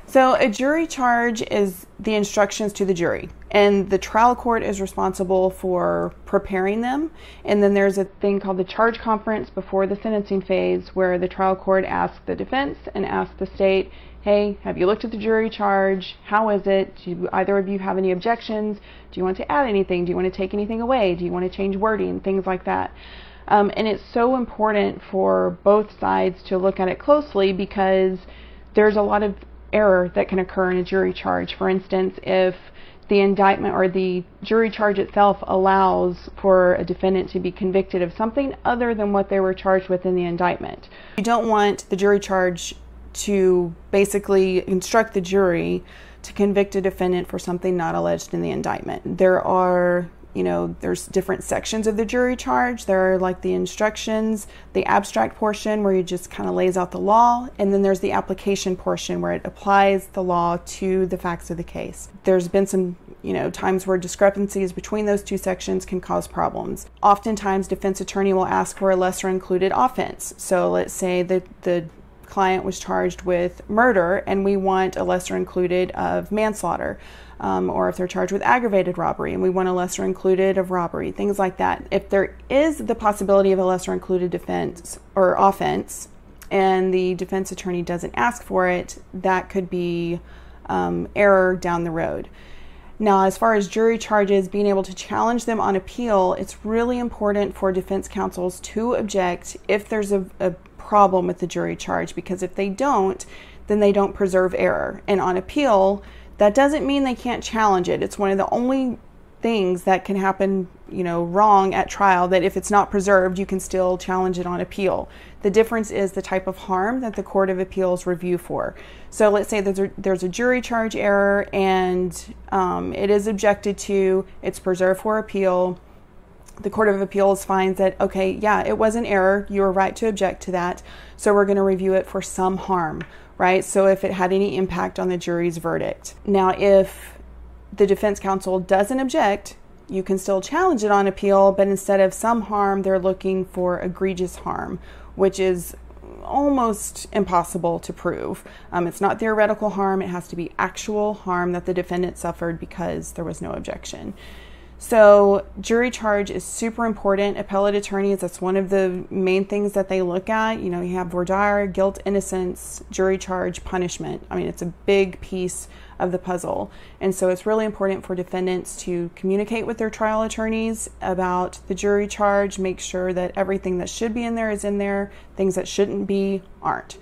So a jury charge is the instructions to the jury, and the trial court is responsible for preparing them. And then there's a thing called the charge conference before the sentencing phase, where the trial court asks the defense and asks the state, hey, have you looked at the jury charge? How is it? Do either of you have any objections? Do you want to add anything? Do you want to take anything away? Do you want to change wording? Things like that. And it's so important for both sides to look at it closely, because there's a lot of error that can occur in a jury charge. For instance, if the indictment or the jury charge itself allows for a defendant to be convicted of something other than what they were charged with in the indictment. You don't want the jury charge to basically instruct the jury to convict a defendant for something not alleged in the indictment. There's different sections of the jury charge. There are like the instructions, the abstract portion where you just kind of lays out the law, and then there's the application portion where it applies the law to the facts of the case. There's been some times where discrepancies between those two sections can cause problems. Oftentimes, defense attorney will ask for a lesser included offense. So let's say that the client was charged with murder and we want a lesser included of manslaughter. Or if they're charged with aggravated robbery and we want a lesser included of robbery, things like that. If there is the possibility of a lesser included defense or offense and the defense attorney doesn't ask for it, that could be error down the road. Now, as far as jury charges, being able to challenge them on appeal, it's really important for defense counsels to object if there's a problem with the jury charge, because if they don't, then they don't preserve error. And on appeal, that doesn't mean they can't challenge it. It's one of the only things that can happen, wrong at trial, that if it's not preserved, you can still challenge it on appeal. The difference is the type of harm that the Court of Appeals review for. So let's say there's a jury charge error and it is objected to, it's preserved for appeal. The Court of Appeals finds that, okay, yeah, it was an error. You were right to object to that. So we're going to review it for some harm, right? So if it had any impact on the jury's verdict. Now, if the defense counsel doesn't object, you can still challenge it on appeal, but instead of some harm, they're looking for egregious harm, which is almost impossible to prove. It's not theoretical harm. It has to be actual harm that the defendant suffered because there was no objection. So jury charge is super important. Appellate attorneys, that's one of the main things that they look at. You have voir dire, guilt, innocence, jury charge, punishment. It's a big piece of the puzzle. And so it's really important for defendants to communicate with their trial attorneys about the jury charge, make sure that everything that should be in there is in there, things that shouldn't be aren't.